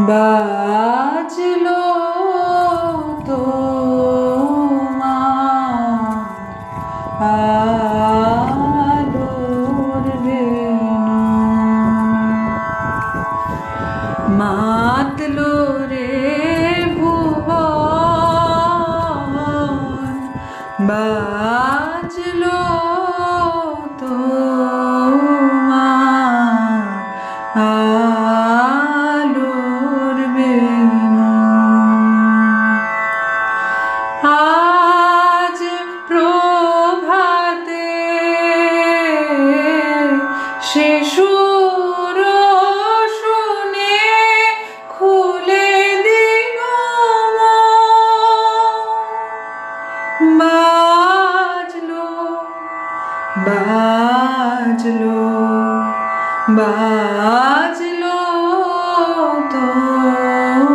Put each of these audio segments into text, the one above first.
বাজলো তোমার আলোর বেনু, মাতলো রে ভুবন, বাজলো তোমার আলোর বেনু। আজ প্রভাতে সে সুর শুনে খুলে দিল বাজলো বাজলো বাজলো তোমার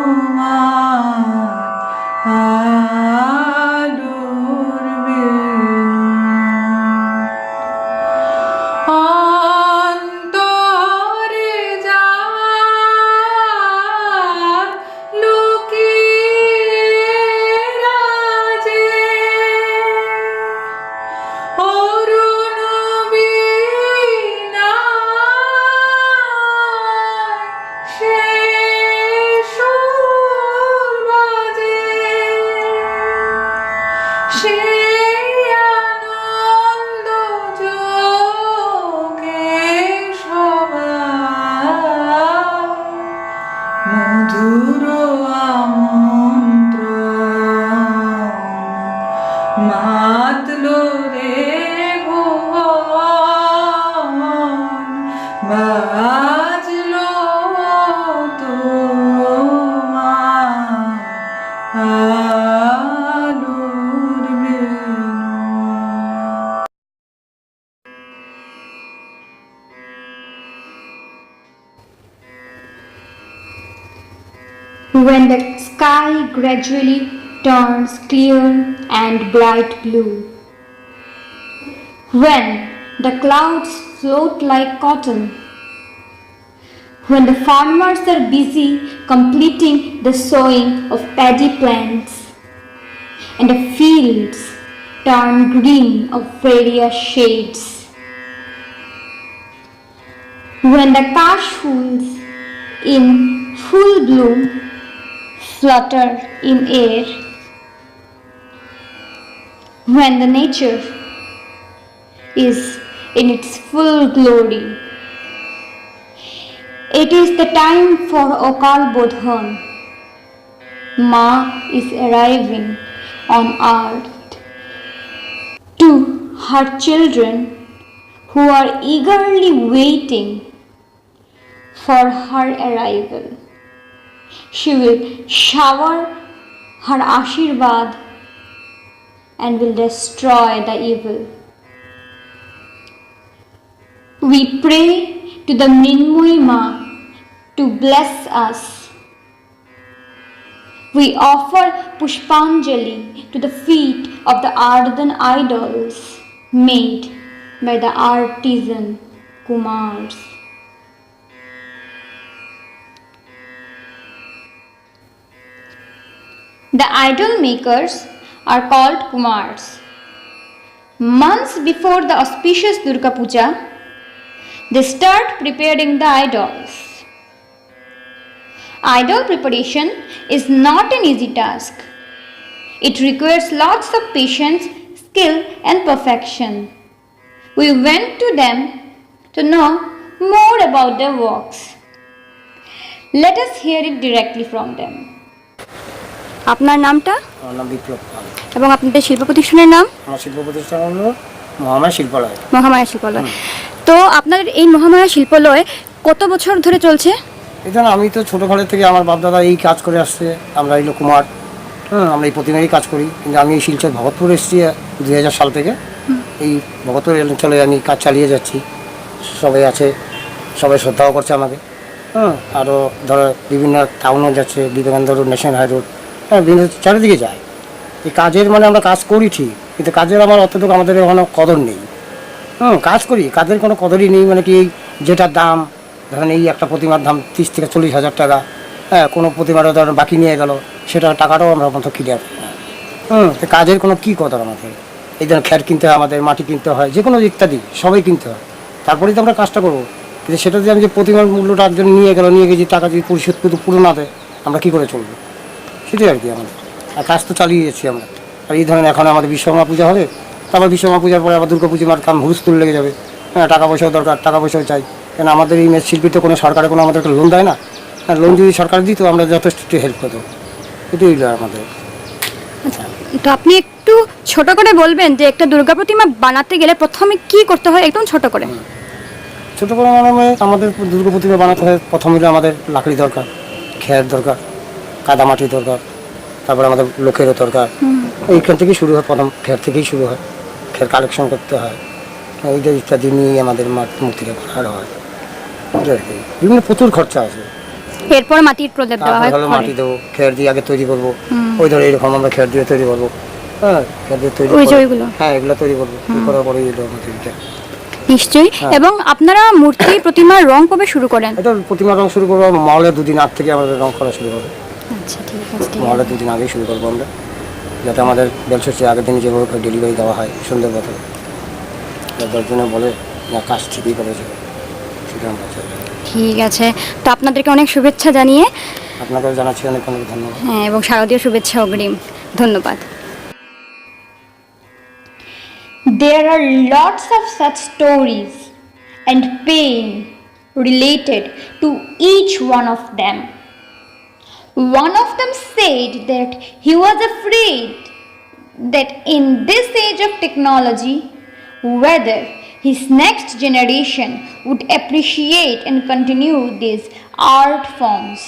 আলোর বেনু। অন্তরে যার লুকিয়ে রাজে অরুণ বীণায় সে সুর বাজে, সে আনন্দ যোগে সবাই মধুর আমন্ত্রণ, মাতলো রে ভুবন, বাজলো তোমার আলোর Benu. When the sky gradually turns clear and bright blue, when the clouds float like cotton, when the farmers are busy completing the sowing of paddy plants, and the fields turn green of various shades, when the kashfuls in full bloom flutter in air, when the nature is in its full glory, it is the time for Okal Bodhan. Ma is arriving on earth to her children who are eagerly waiting for her arrival. She will shower her Ashirvad and will destroy the evil. We pray to the Mrinmoyi Ma to bless us. We offer Pushpanjali to the feet of the earthen idols made by the artisan Kumars. The idol makers are called Kumars. Months before the auspicious Durga Pooja, they start preparing the idols. Idol preparation is not an easy task. It requires lots of patience, skill and perfection. We went to them to know more about their works. Let us hear it directly from them. আপনার নামটা? আমার নাম বিপ্লব পাল। এবং আপনাদের শিল্প প্রতিষ্ঠানের নাম? আমার শিল্প প্রতিষ্ঠান হলো মহামায়া শিল্পালয়। মহামায়া শিল্পালয়। তো আপনাদের এই মহামায়া শিল্পালয় কত বছর ধরে চলছে? এটা আমি তো ছোটোকালের থেকে আমার বাপদাদা এই কাজ করে আসছে। আমরা এই কুমার, আমরা এই প্রতিমারই কাজ করি। কিন্তু আমি এই শিলচর ভগতপুর এসেছি 2000 সাল থেকে। এই ভগতপুর অঞ্চলে আমি কাজ চালিয়ে যাচ্ছি। সবাই আছে, সবাই শ্রদ্ধাও করছে আমাকে। আরও ধরো বিভিন্ন টাউনও যাচ্ছে, Vivekananda road, national high road, বিভিন্ন চারিদিকে যায়। এই কাজের মানে আমরা কাজ করি ঠিক, কিন্তু কাজের আমার অতটুকু আমাদের ওখানে কদর নেই। কাজ করি, কাজের কোনো কদরই নেই। মানে কি যেটার দাম ধরেন এই একটা প্রতিমার দাম 30 থেকে 40 হাজার টাকা, হ্যাঁ, কোনো প্রতিমাটা ধর বাকি নিয়ে গেল, সেটা টাকাটাও আমরা মতো ক্লিয়ার। তো কাজের কোনো কী কথা আমাদের, এই জন্য খ্যার কিনতে হয়, আমাদের মাটি কিনতে হয়, যে কোনো ইত্যাদি সবাই কিনতে হয়, তারপরেই তো আমরা কাজটা করবো। কিন্তু সেটা যদি আমি যে প্রতিমার মূল্যটা একজন নিয়ে গেছি, টাকা যদি পরিশোধ কিন্তু পুরো না দেয়, আমরা কী করে চলবো? সেটাই আর কি আমাদের। আর কাজ তো চালিয়ে যাচ্ছি আমরা। আর এই ধরনের এখন আমাদের বিশ্বকর্মা পূজা হবে, তারপর বিশ্বকর্মা পূজার পরে আবার দুর্গা পুজোর কাম হুলস্থুল লেগে যাবে। হ্যাঁ, টাকা পয়সাও দরকার, টাকা পয়সাও চাই, কেন আমাদের এই শিল্পীর তো কোনো সরকারের কোনো আমাদেরকে লোন দেয় না। আর লোন যদি সরকার দিত, আমরা যথেষ্ট হেল্প করতাম। এটাই হলো আমাদের। তো আপনি একটু ছোট করে বলবেন যে একটা দুর্গা প্রতিমা বানাতে গেলে প্রথমে কি করতে হয়, একদম ছোট করে। ছোটো করে আমাদের দুর্গা প্রতিমা বানাতে হয়, প্রথমে আমাদের লাকড়ি দরকার, খেয়ার দরকার, কাদামাটি দরকার, তারপরে আমাদের লোকেরও দরকার। এইখান থেকেই শুরু হয়, প্রথম খেয়ার থেকেই শুরু হয়, খেয়ার কালেকশন করতে হয়, এইটা ইত্যাদি নিয়ে আমাদের মূর্তিটা করা হয়। বিভিন্ন প্রচুর খরচা আছে। এরপর মাটির প্রলেপ দেওয়া হয়, মাটি দেবো, খেয়ার দিয়ে আগে তৈরি করবো, ওই ধরো এরকম আমরা খেয়ার দিয়ে তৈরি করবো। হ্যাঁ, খেয়ার দিয়ে তৈরি, হ্যাঁ, এগুলো তৈরি করবো, করার পরে মাটিটা নিশ্চয়ই। এবং আপনারা মূর্তি প্রতিমার রং কবে শুরু করেন? এটা প্রতিমার রং শুরু করবো মহলের 2 দিন আগ থেকে আমাদের রং করা শুরু হবে। আচ্ছা, ঠিক আছে। মহলের 2 দিন আগেই শুরু করবো আমরা, যাতে আমাদের বেলসের আগের দিন যেভাবে ডেলিভারি দেওয়া হয় সুন্দর কথা, দশজনে বলে না কাজ ঠিকই করেছে, সেটা আমরা চাই। ঠিক আছে, তো আপনাদেরকে অনেক শুভেচ্ছা জানিয়ে আপনাকেও জানাচ্ছি অনেক অনেক ধন্যবাদ। হ্যাঁ, এবং শারদীয় শুভেচ্ছা অগ্রিম। ধন্যবাদ। There are lots of such stories and pain related to each one of them. One of them said that he was afraid that in this age of technology, whether his next generation would appreciate and continue these art forms.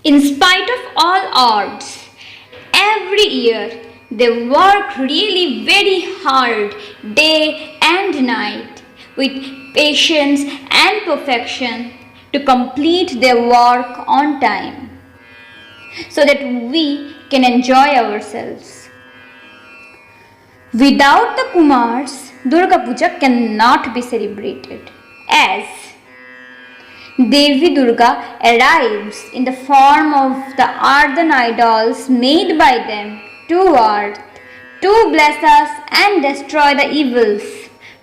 In spite of all odds, every year they work really very hard, day and night, with patience and perfection to complete their work on time, so that we can enjoy ourselves. Without the Kumars, Durga Pooja cannot be celebrated, as Devi Durga arrives in the form of the earthen idols made by them to earth to bless us and destroy the evils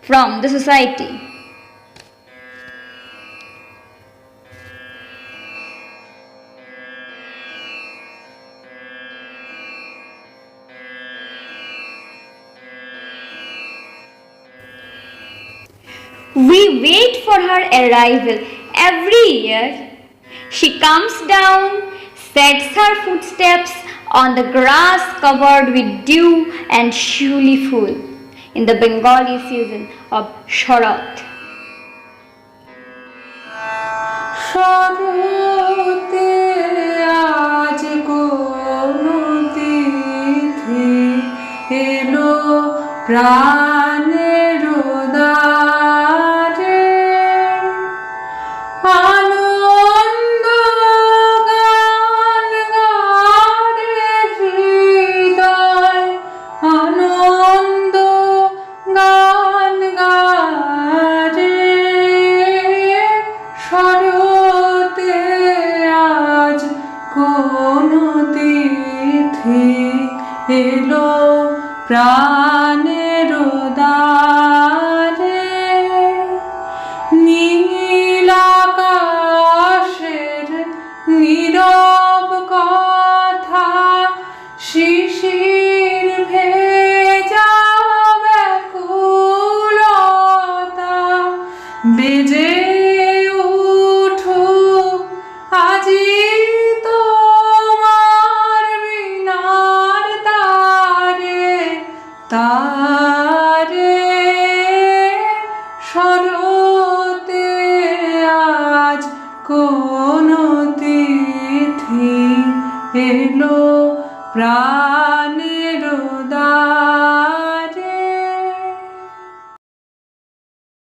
from the society. We wait for her arrival every year. She comes down, sets her footsteps on the grass covered with dew and surely full in the Bengali season of Sharat. শরতে আজ কোনো তিথি এলো প্রাণের দ্বারে, আনন্দ গান গারে হৃদয়, আনন্দ গান গারে। শরতে আজ কোনো তিথি এলো প্রাণের দ্বারে, নীল আকাশের নীরব কথা, শিশির ভেজা ব্যাকুলতা, বেজে উঠুক আজি তোমার বিনার তারে তারে। শরতে আজ কোনো তিথি এলো প্রাণ